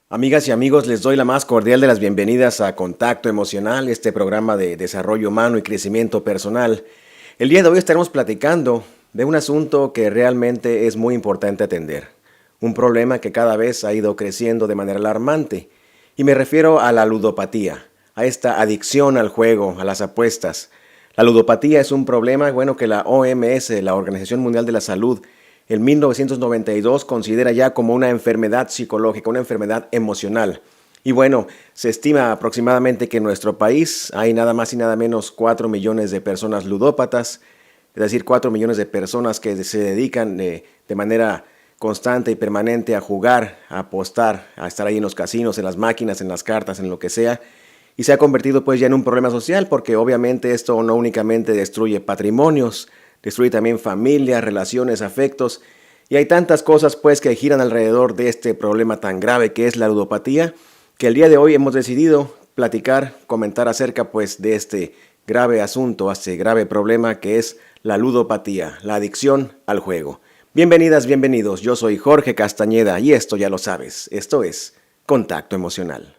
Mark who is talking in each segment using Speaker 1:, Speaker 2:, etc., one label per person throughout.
Speaker 1: Amigas y amigos, les doy la más cordial de las bienvenidas a Contacto Emocional, este programa de desarrollo humano y crecimiento personal. El día de hoy estaremos platicando de un asunto que realmente es muy importante atender, un problema que cada vez ha ido creciendo de manera alarmante, y me refiero a la ludopatía, a esta adicción al juego, a las apuestas. La ludopatía es un problema, que la OMS, la Organización Mundial de la Salud, en 1992 considera ya como una enfermedad psicológica, una enfermedad emocional. Y bueno, se estima aproximadamente que en nuestro país hay nada más y nada menos 4 millones de personas ludópatas, es decir, 4 millones de personas que se dedican de manera constante y permanente a jugar, a apostar, a estar ahí en los casinos, en las máquinas, en las cartas, en lo que sea. Y se ha convertido pues ya en un problema social porque obviamente esto no únicamente destruye patrimonios, destruye también familias, relaciones, afectos, y hay tantas cosas pues que giran alrededor de este problema tan grave que es la ludopatía, que el día de hoy hemos decidido platicar, comentar acerca pues de este grave asunto, este grave problema que es la ludopatía, la adicción al juego. Bienvenidas, bienvenidos, yo soy Jorge Castañeda y esto ya lo sabes, esto es Contacto Emocional.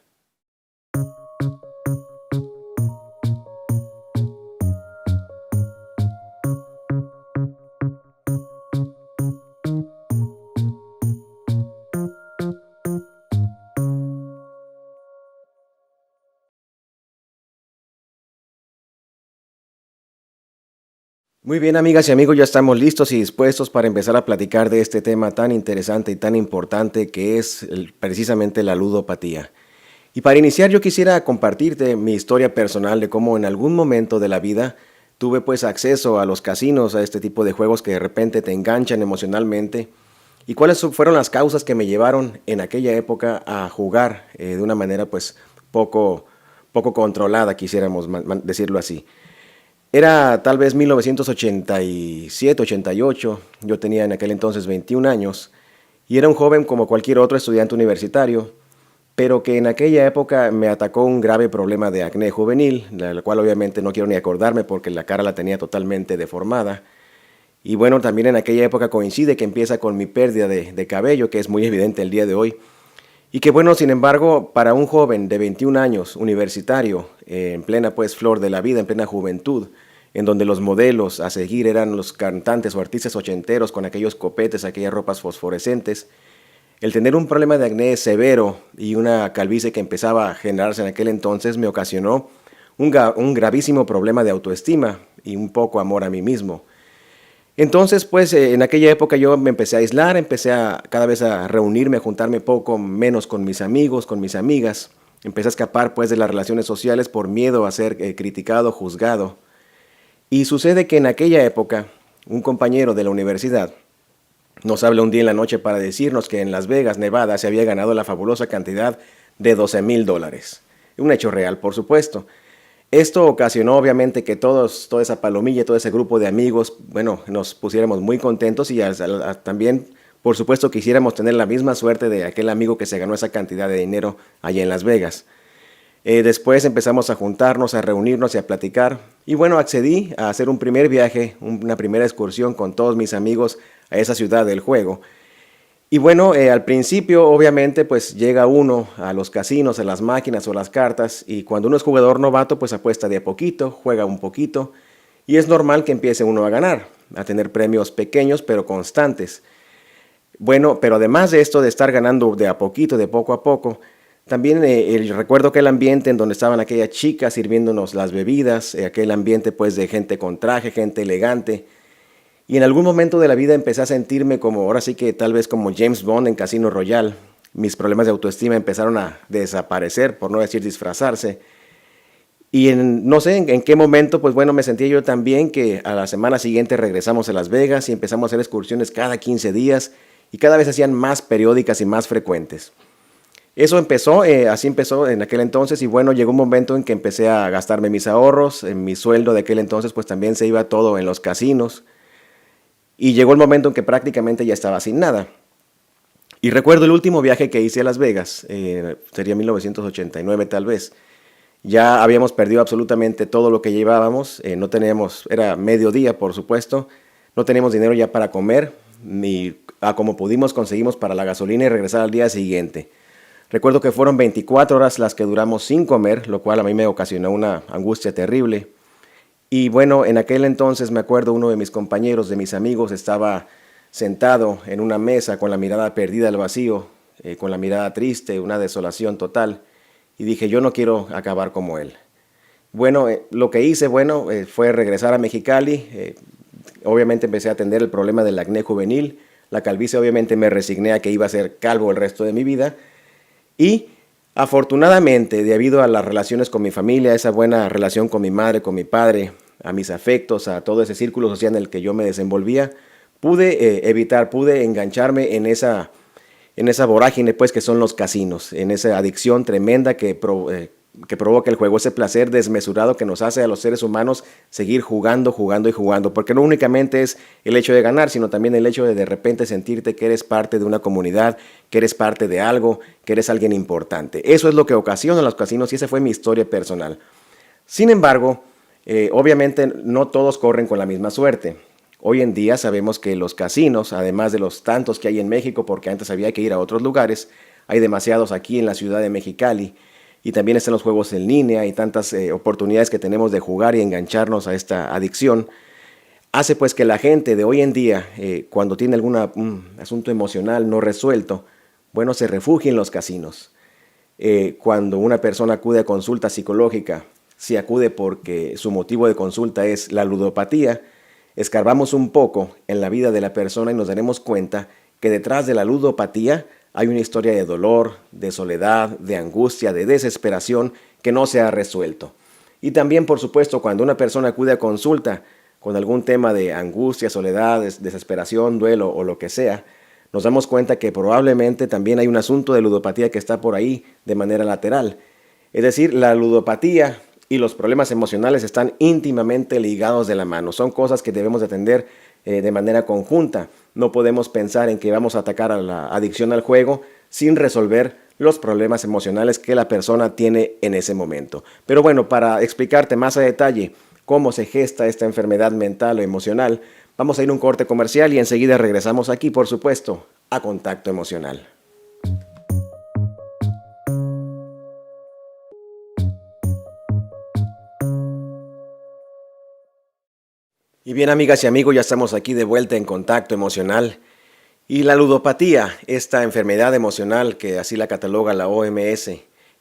Speaker 1: Muy bien, amigas y amigos, ya estamos listos y dispuestos para empezar a platicar de este tema tan interesante y tan importante que es precisamente la ludopatía. Y para iniciar yo quisiera compartirte mi historia personal de cómo en algún momento de la vida tuve pues acceso a los casinos, a este tipo de juegos que de repente te enganchan emocionalmente y cuáles fueron las causas que me llevaron en aquella época a jugar de una manera pues poco controlada, quisiéramos decirlo así. Era tal vez 1987, 88, yo tenía en aquel entonces 21 años y era un joven como cualquier otro estudiante universitario, pero que en aquella época me atacó un grave problema de acné juvenil, de la cual obviamente no quiero ni acordarme porque la cara la tenía totalmente deformada. Y bueno, también en aquella época coincide que empieza con mi pérdida de cabello, que es muy evidente el día de hoy. Y que bueno, sin embargo, para un joven de 21 años, universitario, en plena pues flor de la vida, en plena juventud, en donde los modelos a seguir eran los cantantes o artistas ochenteros con aquellos copetes, aquellas ropas fosforescentes, el tener un problema de acné severo y una calvicie que empezaba a generarse en aquel entonces me ocasionó un gravísimo problema de autoestima y un poco amor a mí mismo. Entonces, pues en aquella época yo me empecé a aislar, empecé a cada vez a reunirme, a juntarme poco menos con mis amigos, con mis amigas. Empecé a escapar pues de las relaciones sociales por miedo a ser criticado, juzgado. Y sucede que en aquella época un compañero de la universidad nos habla un día en la noche para decirnos que en Las Vegas, Nevada, se había ganado la fabulosa cantidad de $12,000. Un hecho real, por supuesto. Esto ocasionó obviamente que toda esa palomilla, todo ese grupo de amigos, nos pusiéramos muy contentos y también, por supuesto, quisiéramos tener la misma suerte de aquel amigo que se ganó esa cantidad de dinero allá en Las Vegas. Después empezamos a juntarnos, a reunirnos y a platicar. Y bueno, accedí a hacer un primer viaje, una primera excursión con todos mis amigos a esa ciudad del juego. Y bueno, al principio obviamente pues llega uno a los casinos, a las máquinas o las cartas y cuando uno es jugador novato pues apuesta de a poquito, juega un poquito y es normal que empiece uno a ganar, a tener premios pequeños pero constantes. Bueno, pero además de esto de estar ganando de a poquito, de poco a poco, también recuerdo aquel ambiente en donde estaban aquellas chicas sirviéndonos las bebidas, aquel ambiente pues de gente con traje, gente elegante. Y en algún momento de la vida empecé a sentirme como, ahora sí que tal vez como James Bond en Casino Royale. Mis problemas de autoestima empezaron a desaparecer, por no decir disfrazarse. Y no sé en qué momento, pues bueno, me sentía yo tan bien que a la semana siguiente regresamos a Las Vegas y empezamos a hacer excursiones cada 15 días y cada vez hacían más periódicas y más frecuentes. Eso empezó, así empezó en aquel entonces y bueno, llegó un momento en que empecé a gastarme mis ahorros, en mi sueldo de aquel entonces pues también se iba todo en los casinos. Y llegó el momento en que prácticamente ya estaba sin nada. Y recuerdo el último viaje que hice a Las Vegas, sería 1989 tal vez. Ya habíamos perdido absolutamente todo lo que llevábamos, no teníamos, era mediodía por supuesto, no teníamos dinero ya para comer, ni como pudimos conseguimos para la gasolina y regresar al día siguiente. Recuerdo que fueron 24 horas las que duramos sin comer, lo cual a mí me ocasionó una angustia terrible. Y bueno, en aquel entonces me acuerdo uno de mis compañeros, de mis amigos, estaba sentado en una mesa con la mirada perdida al vacío, con la mirada triste, una desolación total. Y dije, yo no quiero acabar como él. Bueno, lo que hice, fue regresar a Mexicali. Obviamente empecé a atender el problema del acné juvenil. La calvicie, obviamente me resigné a que iba a ser calvo el resto de mi vida. Y afortunadamente, debido a las relaciones con mi familia, esa buena relación con mi madre, con mi padre, a mis afectos, a todo ese círculo social en el que yo me desenvolvía, pude engancharme en esa vorágine pues que son los casinos, en esa adicción tremenda que provoca el juego, ese placer desmesurado que nos hace a los seres humanos seguir jugando, jugando y jugando, porque no únicamente es el hecho de ganar, sino también el hecho de repente sentirte que eres parte de una comunidad, que eres parte de algo, que eres alguien importante. Eso es lo que ocasiona los casinos y esa fue mi historia personal. Sin embargo, obviamente no todos corren con la misma suerte. Hoy en día sabemos que los casinos, además de los tantos que hay en México, porque antes había que ir a otros lugares, hay demasiados aquí en la ciudad de Mexicali, y también están los juegos en línea y tantas oportunidades que tenemos de jugar y engancharnos a esta adicción, hace pues que la gente de hoy en día, cuando tiene algún asunto emocional no resuelto, bueno, se refugie en los casinos. Cuando una persona acude a consulta psicológica, si acude porque su motivo de consulta es la ludopatía, escarbamos un poco en la vida de la persona y nos daremos cuenta que detrás de la ludopatía hay una historia de dolor, de soledad, de angustia, de desesperación que no se ha resuelto. Y también, por supuesto, cuando una persona acude a consulta con algún tema de angustia, soledad, desesperación, duelo o lo que sea, nos damos cuenta que probablemente también hay un asunto de ludopatía que está por ahí de manera lateral. Es decir, la ludopatía y los problemas emocionales están íntimamente ligados de la mano. Son cosas que debemos atender de manera conjunta. No podemos pensar en que vamos a atacar a la adicción al juego sin resolver los problemas emocionales que la persona tiene en ese momento. Pero bueno, para explicarte más a detalle cómo se gesta esta enfermedad mental o emocional, vamos a ir a un corte comercial y enseguida regresamos aquí, por supuesto, a Contacto Emocional. Y bien, amigas y amigos, ya estamos aquí de vuelta en Contacto Emocional. Y la ludopatía, esta enfermedad emocional que así la cataloga la OMS,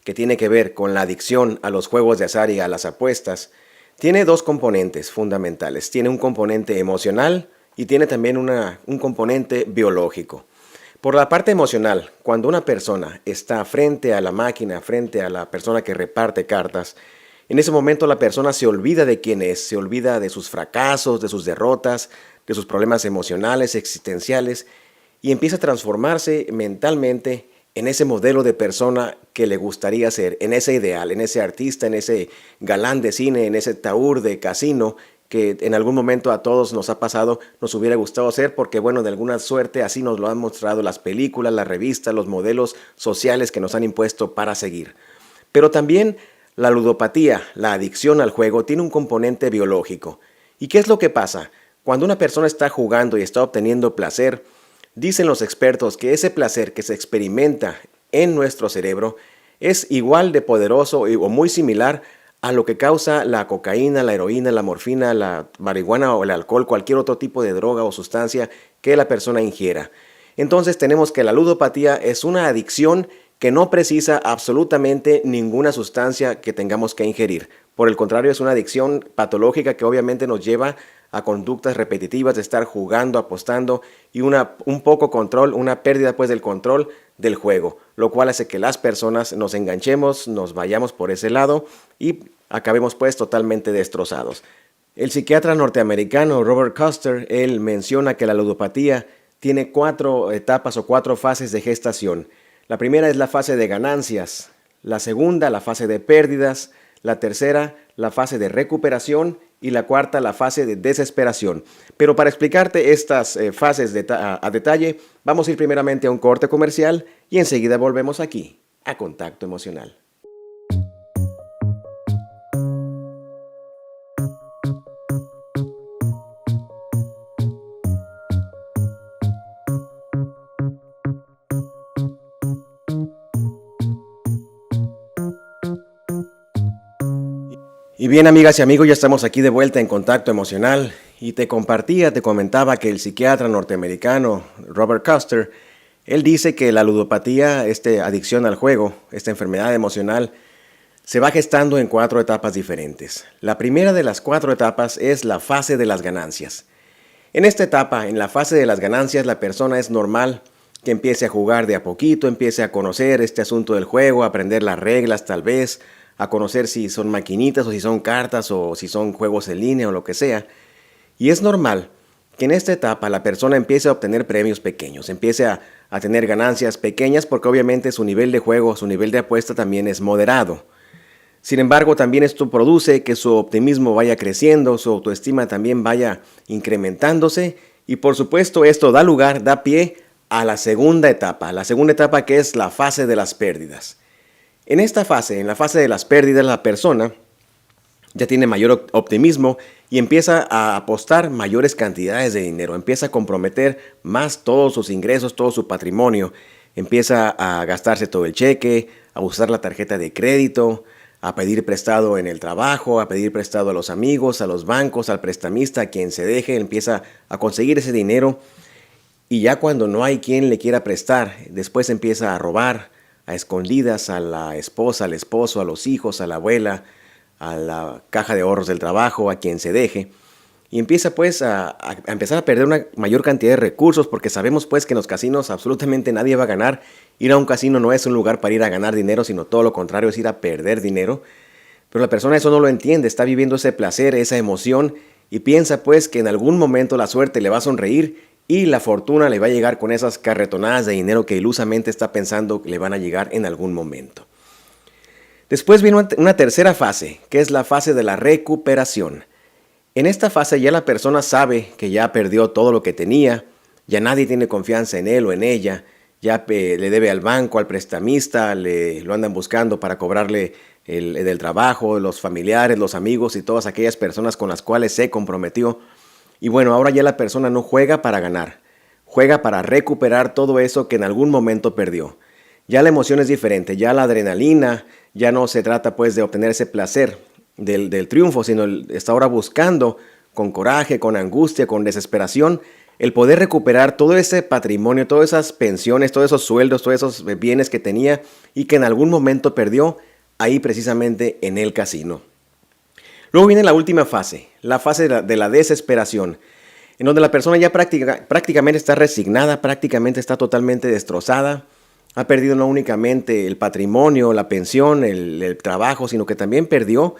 Speaker 1: que tiene que ver con la adicción a los juegos de azar y a las apuestas, tiene dos componentes fundamentales. Tiene un componente emocional y tiene también un componente biológico. Por la parte emocional, cuando una persona está frente a la máquina, frente a la persona que reparte cartas, en ese momento la persona se olvida de quién es, se olvida de sus fracasos, de sus derrotas, de sus problemas emocionales, existenciales, y empieza a transformarse mentalmente en ese modelo de persona que le gustaría ser, en ese ideal, en ese artista, en ese galán de cine, en ese taur de casino que en algún momento a todos nos ha pasado, nos hubiera gustado ser porque, bueno, de alguna suerte así nos lo han mostrado las películas, las revistas, los modelos sociales que nos han impuesto para seguir. Pero también la ludopatía, la adicción al juego, tiene un componente biológico. ¿Y qué es lo que pasa? Cuando una persona está jugando y está obteniendo placer, dicen los expertos que ese placer que se experimenta en nuestro cerebro es igual de poderoso o muy similar a lo que causa la cocaína, la heroína, la morfina, la marihuana o el alcohol, cualquier otro tipo de droga o sustancia que la persona ingiera. Entonces tenemos que la ludopatía es una adicción que no precisa absolutamente ninguna sustancia que tengamos que ingerir. Por el contrario, es una adicción patológica que obviamente nos lleva a conductas repetitivas de estar jugando, apostando y un poco control, una pérdida pues del control del juego, lo cual hace que las personas nos enganchemos, nos vayamos por ese lado y acabemos pues totalmente destrozados. El psiquiatra norteamericano Robert Custer, él menciona que la ludopatía tiene 4 etapas o 4 fases de gestación. La primera es la fase de ganancias, la segunda la fase de pérdidas, la tercera la fase de recuperación y la cuarta la fase de desesperación. Pero para explicarte estas fases a detalle, vamos a ir primeramente a un corte comercial y enseguida volvemos aquí a Contacto Emocional. Y bien, amigas y amigos, ya estamos aquí de vuelta en Contacto Emocional y te comentaba que el psiquiatra norteamericano Robert Custer, él dice que la ludopatía, esta adicción al juego, esta enfermedad emocional, se va gestando en 4 etapas diferentes. La primera de las 4 etapas es la fase de las ganancias. En esta etapa, en la fase de las ganancias, la persona es normal que empiece a jugar de a poquito, empiece a conocer este asunto del juego, a aprender las reglas tal vez, a conocer si son maquinitas o si son cartas o si son juegos en línea o lo que sea. Y es normal que en esta etapa la persona empiece a obtener premios pequeños, empiece a tener ganancias pequeñas porque obviamente su nivel de juego, su nivel de apuesta también es moderado. Sin embargo, también esto produce que su optimismo vaya creciendo, su autoestima también vaya incrementándose y por supuesto esto da pie a la segunda etapa que es la fase de las pérdidas. En esta fase, en la fase de las pérdidas, la persona ya tiene mayor optimismo y empieza a apostar mayores cantidades de dinero, empieza a comprometer más todos sus ingresos, todo su patrimonio, empieza a gastarse todo el cheque, a usar la tarjeta de crédito, a pedir prestado en el trabajo, a pedir prestado a los amigos, a los bancos, al prestamista, a quien se deje, empieza a conseguir ese dinero y ya cuando no hay quien le quiera prestar, después empieza a robar a escondidas a la esposa, al esposo, a los hijos, a la abuela, a la caja de ahorros del trabajo, a quien se deje. Y empieza pues a empezar a perder una mayor cantidad de recursos porque sabemos pues que en los casinos absolutamente nadie va a ganar. Ir a un casino no es un lugar para ir a ganar dinero, sino todo lo contrario, es ir a perder dinero. Pero la persona eso no lo entiende, está viviendo ese placer, esa emoción y piensa pues que en algún momento la suerte le va a sonreír y la fortuna le va a llegar con esas carretonadas de dinero que ilusamente está pensando que le van a llegar en algún momento. Después viene una tercera fase, que es la fase de la recuperación. En esta fase ya la persona sabe que ya perdió todo lo que tenía, ya nadie tiene confianza en él o en ella, ya le debe al banco, al prestamista, lo andan buscando para cobrarle del trabajo, los familiares, los amigos y todas aquellas personas con las cuales se comprometió. Y bueno, ahora ya la persona no juega para ganar, juega para recuperar todo eso que en algún momento perdió. Ya la emoción es diferente, ya la adrenalina, ya no se trata pues de obtener ese placer del triunfo, sino está ahora buscando con coraje, con angustia, con desesperación, el poder recuperar todo ese patrimonio, todas esas pensiones, todos esos sueldos, todos esos bienes que tenía y que en algún momento perdió ahí precisamente en el casino. Luego viene la última fase, la fase de la desesperación, en donde la persona ya prácticamente está resignada, prácticamente está totalmente destrozada, ha perdido no únicamente el patrimonio, la pensión, el trabajo, sino que también perdió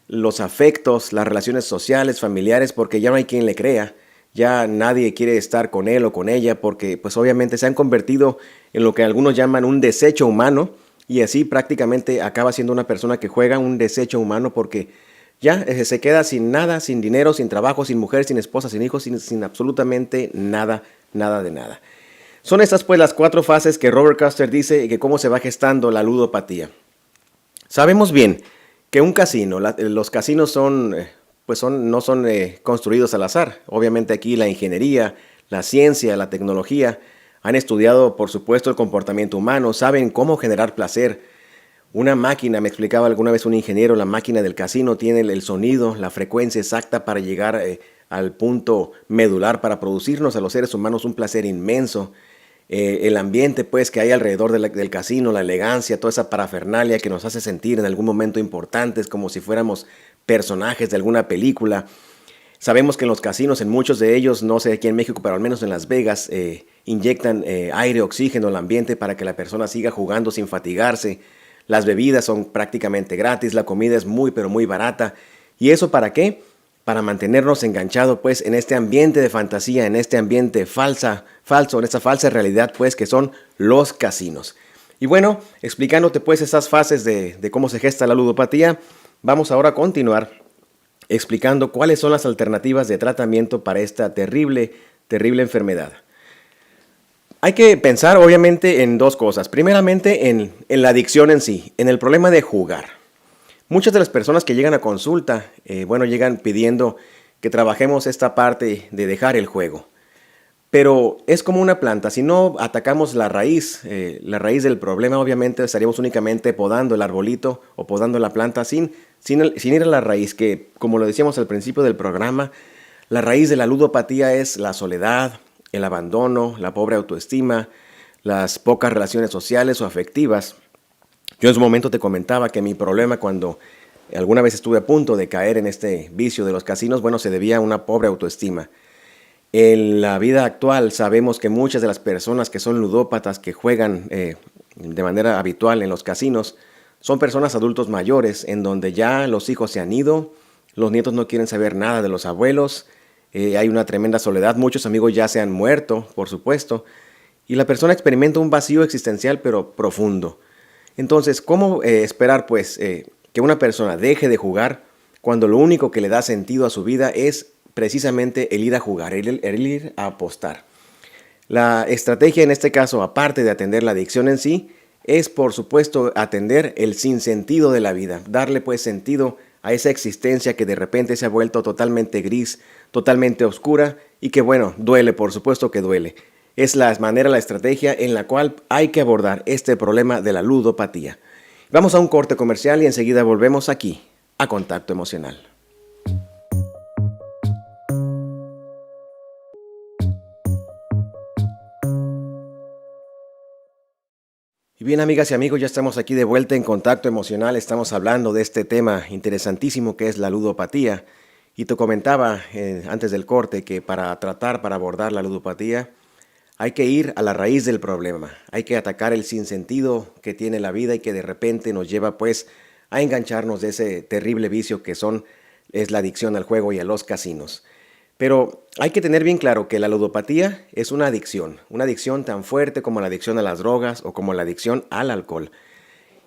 Speaker 1: los afectos, las relaciones sociales, familiares, porque ya no hay quien le crea, ya nadie quiere estar con él o con ella, porque pues obviamente se han convertido en lo que algunos llaman un desecho humano, y así prácticamente acaba siendo una persona que juega un desecho humano porque ya se queda sin nada, sin dinero, sin trabajo, sin mujer, sin esposa, sin hijos, sin absolutamente nada, nada de nada. Son estas pues las 4 fases que Robert Custer dice que cómo se va gestando la ludopatía. Sabemos bien que un casino, los casinos no son construidos al azar. Obviamente aquí la ingeniería, la ciencia, la tecnología han estudiado por supuesto el comportamiento humano, saben cómo generar placer. Una máquina, me explicaba alguna vez un ingeniero, la máquina del casino tiene el sonido, la frecuencia exacta para llegar al punto medular para producirnos a los seres humanos un placer inmenso. El ambiente pues que hay alrededor del casino, la elegancia, toda esa parafernalia que nos hace sentir en algún momento importantes como si fuéramos personajes de alguna película. Sabemos que en los casinos, en muchos de ellos, no sé aquí en México, pero al menos en Las Vegas, inyectan aire, oxígeno al ambiente para que la persona siga jugando sin fatigarse. Las bebidas son prácticamente gratis, la comida es muy pero muy barata. ¿Y eso para qué? Para mantenernos enganchados pues en este ambiente de fantasía, en este ambiente falso, en esta falsa realidad pues que son los casinos. Y bueno, explicándote pues esas fases de cómo se gesta la ludopatía, vamos ahora a continuar explicando cuáles son las alternativas de tratamiento para esta terrible enfermedad. Hay que pensar obviamente en 2 cosas. Primeramente en la adicción en sí, en el problema de jugar. Muchas de las personas que llegan a consulta, llegan pidiendo que trabajemos esta parte de dejar el juego. Pero es como una planta, si no atacamos la raíz del problema, obviamente estaríamos únicamente podando el arbolito o podando la planta sin ir a la raíz, que como lo decíamos al principio del programa, la raíz de la ludopatía es la soledad, el abandono, la pobre autoestima, las pocas relaciones sociales o afectivas. Yo en su momento te comentaba que mi problema cuando alguna vez estuve a punto de caer en este vicio de los casinos, bueno, se debía a una pobre autoestima. En la vida actual sabemos que muchas de las personas que son ludópatas, que juegan de manera habitual en los casinos, son personas adultos mayores, en donde ya los hijos se han ido, los nietos no quieren saber nada de los abuelos, hay una tremenda soledad, muchos amigos ya se han muerto, por supuesto, y la persona experimenta un vacío existencial pero profundo. Entonces, ¿cómo esperar pues que una persona deje de jugar cuando lo único que le da sentido a su vida es precisamente el ir a jugar, el ir a apostar? La estrategia en este caso, aparte de atender la adicción en sí, es por supuesto atender el sinsentido de la vida, darle pues sentido a esa existencia que de repente se ha vuelto totalmente gris, totalmente oscura y que bueno, duele, por supuesto que duele. Es la manera, la estrategia en la cual hay que abordar este problema de la ludopatía. Vamos a un corte comercial y enseguida volvemos aquí a Contacto Emocional. Y bien, amigas y amigos, ya estamos aquí de vuelta en Contacto Emocional. Estamos hablando de este tema interesantísimo que es la ludopatía. Y te comentaba antes del corte que para abordar la ludopatía, hay que ir a la raíz del problema. Hay que atacar el sinsentido que tiene la vida y que de repente nos lleva pues a engancharnos de ese terrible vicio es la adicción al juego y a los casinos. Pero hay que tener bien claro que la ludopatía es una adicción tan fuerte como la adicción a las drogas o como la adicción al alcohol.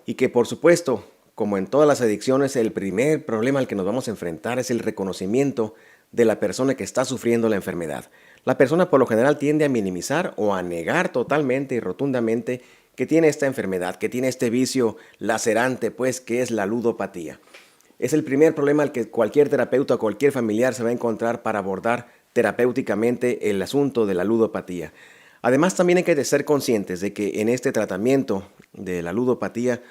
Speaker 1: Y que por supuesto, como en todas las adicciones, el primer problema al que nos vamos a enfrentar es el reconocimiento de la persona que está sufriendo la enfermedad. La persona por lo general tiende a minimizar o a negar totalmente y rotundamente que tiene esta enfermedad, que tiene este vicio lacerante, pues, que es la ludopatía. Es el primer problema al que cualquier terapeuta o cualquier familiar se va a encontrar para abordar terapéuticamente el asunto de la ludopatía. Además, también hay que ser conscientes de que en este tratamiento de la ludopatía,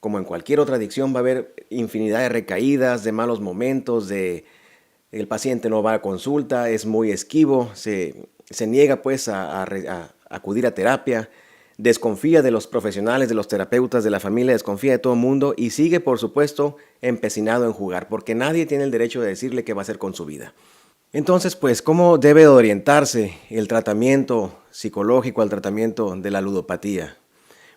Speaker 1: como en cualquier otra adicción, va a haber infinidad de recaídas, de malos momentos, el paciente no va a consulta, es muy esquivo, se niega pues a acudir a terapia, desconfía de los profesionales, de los terapeutas, de la familia, desconfía de todo el mundo y sigue, por supuesto, empecinado en jugar, porque nadie tiene el derecho de decirle qué va a hacer con su vida. Entonces, pues, ¿cómo debe orientarse el tratamiento psicológico al tratamiento de la ludopatía?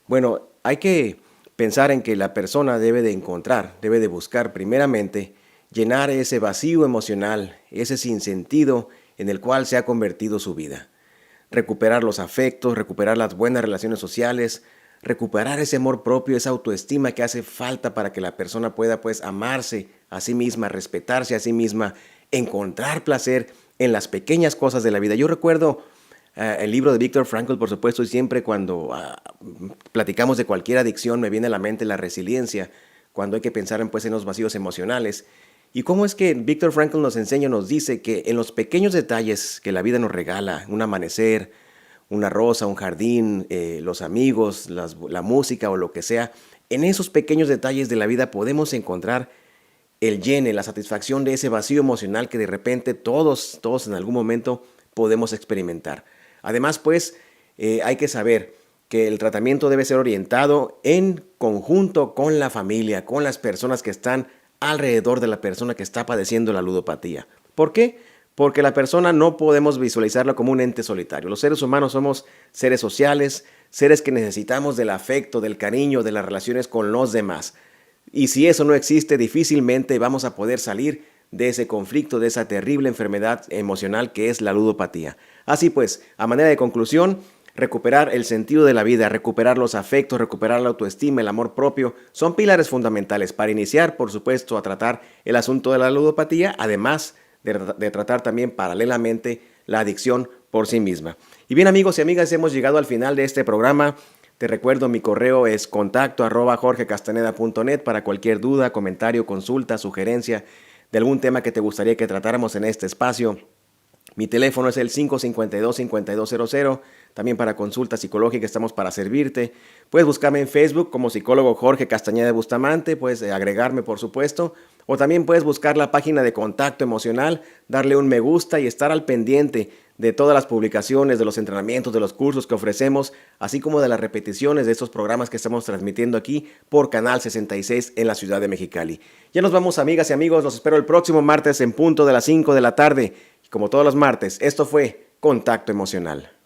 Speaker 1: Bueno, hay que pensar en que la persona debe de buscar primeramente llenar ese vacío emocional, ese sinsentido en el cual se ha convertido su vida. Recuperar los afectos, recuperar las buenas relaciones sociales, recuperar ese amor propio, esa autoestima que hace falta para que la persona pueda pues amarse a sí misma, respetarse a sí misma, encontrar placer en las pequeñas cosas de la vida. Yo recuerdo el libro de Viktor Frankl, por supuesto, y siempre cuando platicamos de cualquier adicción me viene a la mente la resiliencia, cuando hay que pensar en los vacíos emocionales. Y cómo es que Viktor Frankl nos enseña, nos dice que en los pequeños detalles que la vida nos regala, un amanecer, una rosa, un jardín, los amigos, la música o lo que sea, en esos pequeños detalles de la vida podemos encontrar el llene, la satisfacción de ese vacío emocional que de repente todos en algún momento podemos experimentar. Además, pues, hay que saber que el tratamiento debe ser orientado en conjunto con la familia, con las personas que están alrededor de la persona que está padeciendo la ludopatía. ¿Por qué? Porque la persona no podemos visualizarla como un ente solitario. Los seres humanos somos seres sociales, seres que necesitamos del afecto, del cariño, de las relaciones con los demás. Y si eso no existe, difícilmente vamos a poder salir de ese conflicto, de esa terrible enfermedad emocional que es la ludopatía. Así pues, a manera de conclusión, recuperar el sentido de la vida, recuperar los afectos, recuperar la autoestima, el amor propio, son pilares fundamentales para iniciar, por supuesto, a tratar el asunto de la ludopatía, además de tratar también paralelamente la adicción por sí misma. Y bien, amigos y amigas, hemos llegado al final de este programa. Te recuerdo, mi correo es contacto@jorgecastaneda.net para cualquier duda, comentario, consulta, sugerencia de algún tema que te gustaría que tratáramos en este espacio. Mi teléfono es el 552-5200. También para consulta psicológica estamos para servirte. Puedes buscarme en Facebook como psicólogo Jorge Castañeda Bustamante. Puedes agregarme, por supuesto. O también puedes buscar la página de Contacto Emocional, darle un me gusta y estar al pendiente de todas las publicaciones, de los entrenamientos, de los cursos que ofrecemos, así como de las repeticiones de estos programas que estamos transmitiendo aquí por Canal 66 en la ciudad de Mexicali. Ya nos vamos, amigas y amigos. Los espero el próximo martes en punto de las 5 de la tarde. Y como todos los martes, esto fue Contacto Emocional.